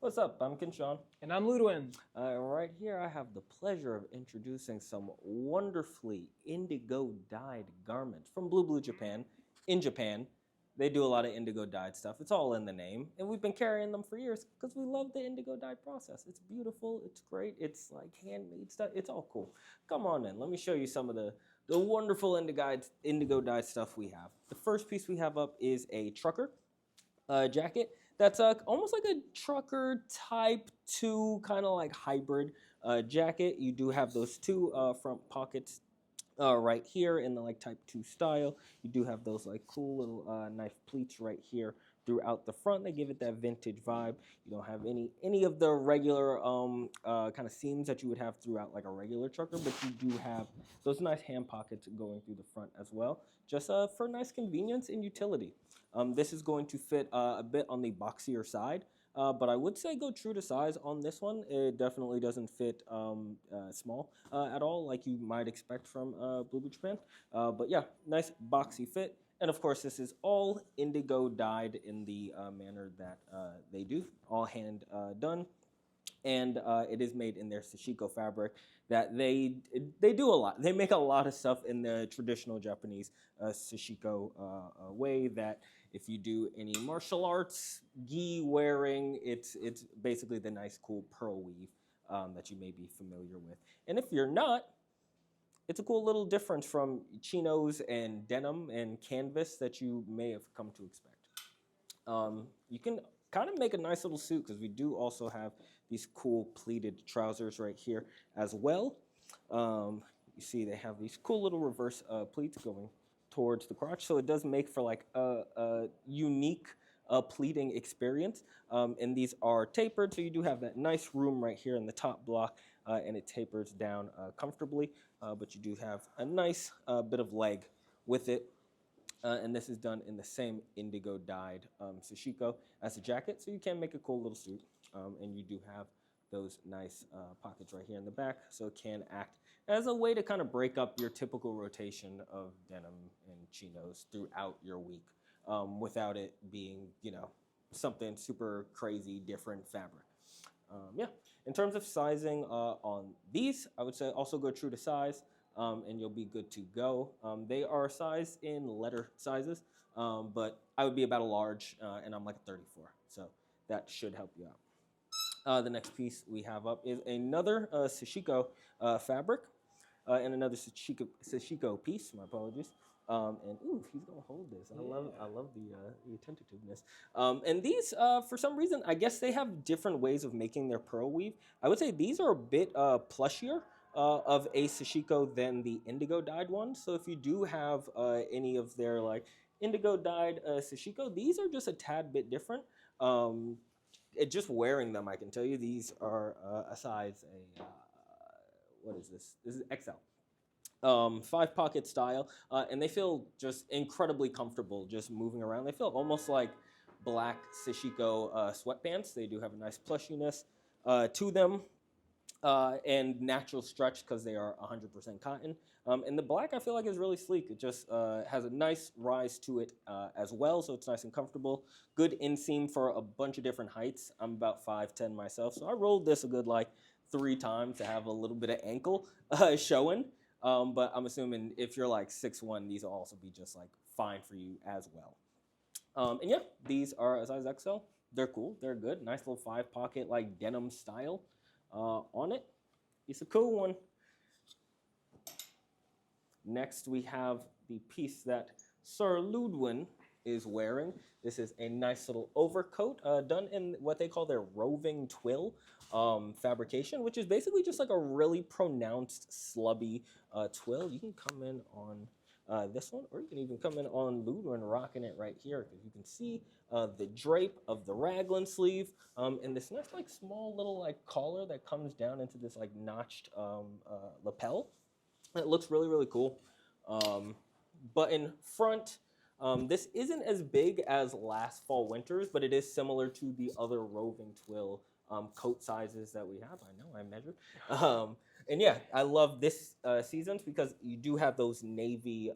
What's up? I'm Kinshawn. And I'm Ludwin. Right here, I have the pleasure of introducing some wonderfully indigo dyed garments from Blue Blue Japan. In Japan, they do a lot of indigo dyed stuff. It's all in the name, and we've been carrying them for years because we love the indigo dye process. It's beautiful. It's great. It's like handmade stuff. It's all cool. Come on in. Let me show you some of the wonderful indigo dyed stuff we have. The first piece we have up is a trucker jacket. That's almost like a trucker type 2 kind of like hybrid jacket. You do have those two front pockets right here in the like type 2 style. You do have those like cool little knife pleats right here throughout the front. They give it that vintage vibe. You don't have any of the regular kind of seams that you would have throughout like a regular trucker, but you do have those nice hand pockets going through the front as well, just for nice convenience and utility. This is going to fit a bit on the boxier side. But I would say go true to size on this one. It definitely doesn't fit small at all, like you might expect from Blue Blue Japan. But yeah, nice boxy fit. And of course, this is all indigo dyed in the manner that they do, all hand done. And it is made in their Sashiko fabric that they do a lot. They make a lot of stuff in the traditional Japanese Sashiko way that if you do any martial arts gi wearing, it's basically the nice cool pearl weave that you may be familiar with. And if you're not, it's a cool little difference from chinos and denim and canvas that you may have come to expect. You can kind of make a nice little suit because we do also have these cool pleated trousers right here as well. You see they have these cool little reverse pleats going towards the crotch, so it does make for like a unique pleating experience. And these are tapered, so you do have that nice room right here in the top block, and it tapers down comfortably, but you do have a nice bit of leg with it. And this is done in the same indigo dyed Sashiko as a jacket, so you can make a cool little suit. And you do have those nice pockets right here in the back, so it can act as a way to kind of break up your typical rotation of denim and chinos throughout your week without it being, something super crazy different fabric. Yeah, in terms of sizing on these, I would say also go true to size. And you'll be good to go. They are sized in letter sizes, but I would be about a large, and I'm like a 34, so that should help you out. The next piece we have up is another Sashiko fabric, and another Sashiko piece. My apologies. And ooh, he's gonna hold this. I love the tentativeness. And these, for some reason, I guess they have different ways of making their pearl weave. I would say these are a bit plushier of a Sashiko than the indigo dyed one. So if you do have any of their like indigo dyed Sashiko, these are just a tad bit different. Just wearing them, I can tell you these are a size what is this? This is XL. 5 pocket style, and they feel just incredibly comfortable just moving around. They feel almost like black Sashiko sweatpants. They do have a nice plushiness to them. And natural stretch because they are 100% cotton. And the black I feel like is really sleek. It just has a nice rise to it as well, so it's nice and comfortable. Good inseam for a bunch of different heights. I'm about 5'10" myself, so I rolled this a good like 3 times to have a little bit of ankle showing. But I'm assuming if you're like 6'1", these will also be just like fine for you as well. And yeah, these are a size XL. They're cool. They're good. Nice little 5-pocket like denim style. On it. It's a cool one. Next, we have the piece that Sir Ludwin is wearing. This is a nice little overcoat done in what they call their Roving twill fabrication, which is basically just like a really pronounced slubby twill. You can come in on this one, or you can even come in on Ludwin rocking it right here, because you can see the drape of the raglan sleeve and this nice like small little like collar that comes down into this like notched lapel. It looks really, really cool. Button front. This isn't as big as last fall winter's, but it is similar to the other Roving twill coat sizes that we have. I know I measured. And yeah, I love this season's because you do have those navy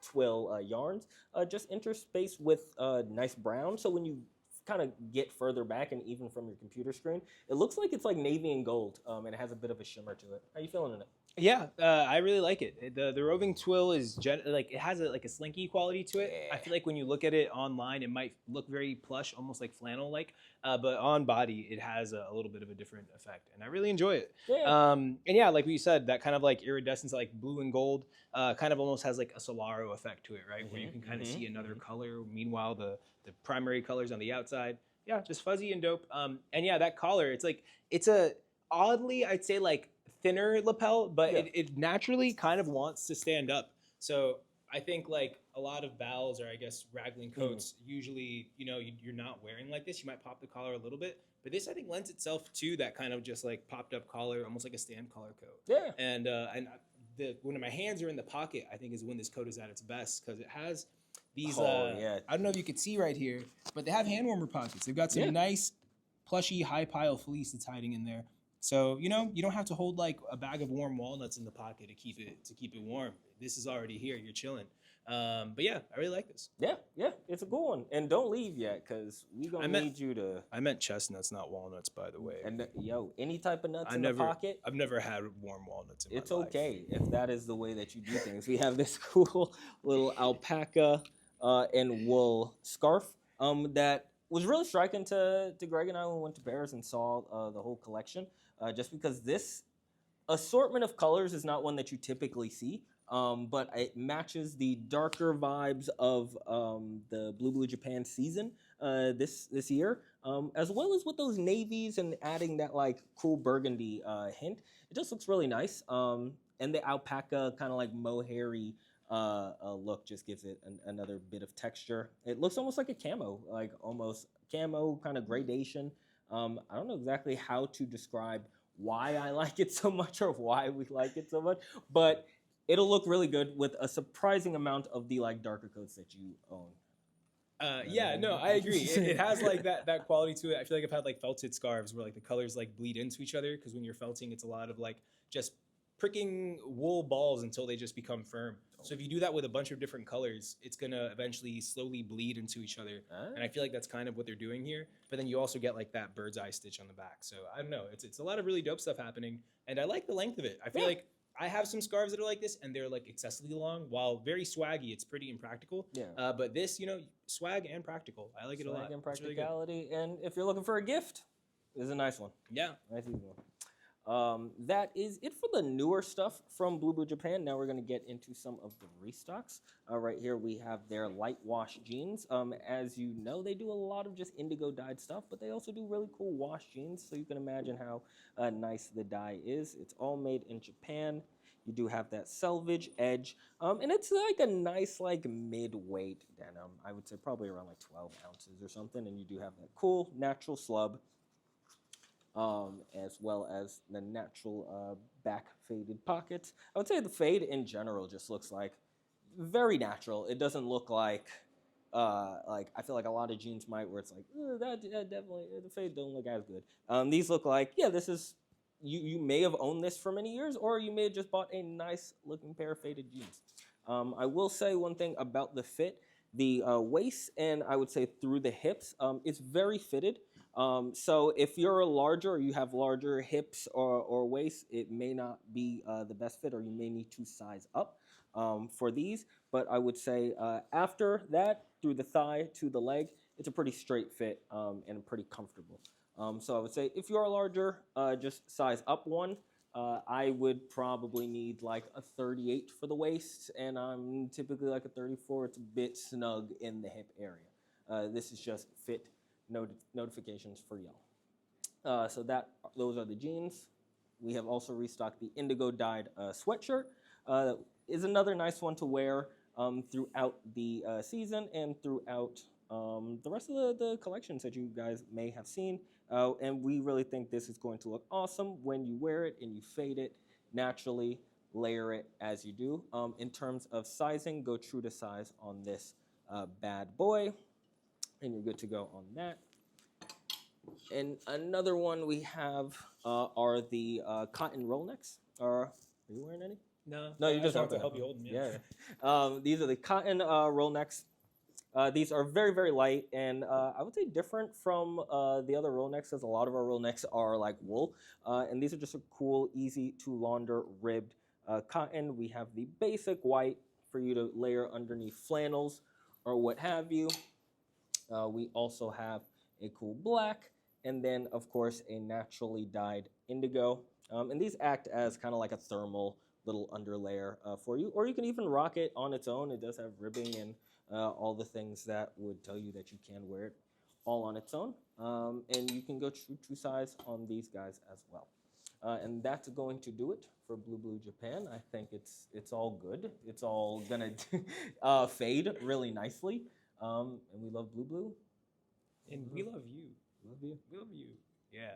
twill yarns just interspaced with nice brown. So when you kind of get further back and even from your computer screen, it looks like it's like navy and gold, and it has a bit of a shimmer to it. How you feeling in it? Yeah, I really like it. The roving twill is like it has like a slinky quality to it. I feel like when you look at it online, it might look very plush, almost like flannel like, but on body it has a little bit of a different effect, and I really enjoy it. Yeah. And yeah, like we said, that kind of like iridescence, like blue and gold, kind of almost has like a Solaro effect to it, right? Where you can kind of see another color. Meanwhile, the primary colors on the outside, yeah, just fuzzy and dope. And yeah, that collar, it's a oddly, I'd say like thinner lapel, but Yeah. it naturally kind of wants to stand up. So I think like a lot of bowels or I guess raglan coats, usually, you're not wearing like this. You might pop the collar a little bit, but this I think lends itself to that kind of just like popped up collar, almost like a stand collar coat. Yeah. And when my hands are in the pocket, I think is when this coat is at its best because it has these. Yeah. I don't know if you can see right here, but they have hand warmer pockets. They've got some nice plushy high pile fleece that's hiding in there. So you don't have to hold like a bag of warm walnuts in the pocket to keep it warm. This is already here. You're chilling. But yeah, I really like this. Yeah, it's a good one. And don't leave yet, because we gonna need you to. I meant chestnuts, not walnuts, by the way. And any type of nuts in the pocket. I've never had warm walnuts in my life. It's okay if that is the way that you do things. We have this cool little alpaca and wool scarf that was really striking to Greg and I when we went to Paris and saw the whole collection. Just because this assortment of colors is not one that you typically see, but it matches the darker vibes of the Blue Japan season this year, as well as with those navies and adding that like cool burgundy hint. It just looks really nice, and the alpaca kind of like mohairy look just gives it another bit of texture. It looks almost like a camo, like almost camo kind of gradation. I don't know exactly how to describe why I like it so much or why we like it so much, but it'll look really good with a surprising amount of the like darker coats that you own. Yeah, no, I agree. It has like that quality to it. I feel like I've had like felted scarves where like the colors like bleed into each other because when you're felting, it's a lot of like just pricking wool balls until they just become firm. So if you do that with a bunch of different colors, it's gonna eventually slowly bleed into each other. And I feel like that's kind of what they're doing here. But then you also get like that bird's eye stitch on the back. So I don't know, it's a lot of really dope stuff happening. And I like the length of it. I feel like I have some scarves that are like this and they're like excessively long. While very swaggy, it's pretty impractical. Yeah. But this, swag and practical. I like it a lot. Swag and practicality. Really, and if you're looking for a gift, this is a nice one. Yeah. Nice easy one. That is it for the newer stuff from Blue Japan. Now we're going to get into some of the restocks. Right here we have their light wash jeans. As you know, they do a lot of just indigo dyed stuff, but they also do really cool wash jeans, so you can imagine how nice the dye is. It's all made in Japan. You do have that selvage edge, and it's like a nice like mid-weight denim. I would say probably around like 12 ounces or something, and you do have that cool natural slub. As well as the natural back faded pockets. I would say the fade in general just looks like very natural. It doesn't look like I feel like a lot of jeans might where it's like that definitely the fade don't look as good. These look like this is you may have owned this for many years, or you may have just bought a nice looking pair of faded jeans. I will say one thing about the fit: the waist and I would say through the hips, it's very fitted. So if you're larger or you have larger hips or waist, it may not be the best fit, or you may need to size up for these. But I would say after that, through the thigh to the leg, it's a pretty straight fit and pretty comfortable. So I would say if you are larger, just size up one. I would probably need like a 38 for the waist, and I'm typically like a 34. It's a bit snug in the hip area. This is just fit notifications for y'all. So those are the jeans. We have also restocked the indigo dyed sweatshirt. Is another nice one to wear throughout the season and throughout the rest of the collections that you guys may have seen. And we really think this is going to look awesome when you wear it and you fade it naturally, layer it as you do. In terms of sizing, go true to size on this bad boy. And you're good to go on that. And another one we have are the cotton roll necks. Are you wearing any? No, you just have to help you hold them. Yeah. These are the cotton roll necks. These are very, very light, and I would say different from the other roll necks, because a lot of our roll necks are like wool. And these are just a cool, easy to launder ribbed cotton. We have the basic white for you to layer underneath flannels or what have you. We also have a cool black, and then of course a naturally dyed indigo. And these act as kind of like a thermal little underlayer for you, or you can even rock it on its own. It does have ribbing and all the things that would tell you that you can wear it all on its own. And you can go true size on these guys as well. And that's going to do it for Blue Japan. I think it's all good. It's all gonna fade really nicely. And we love Blue. And we love you. Love you. We love you. Yeah.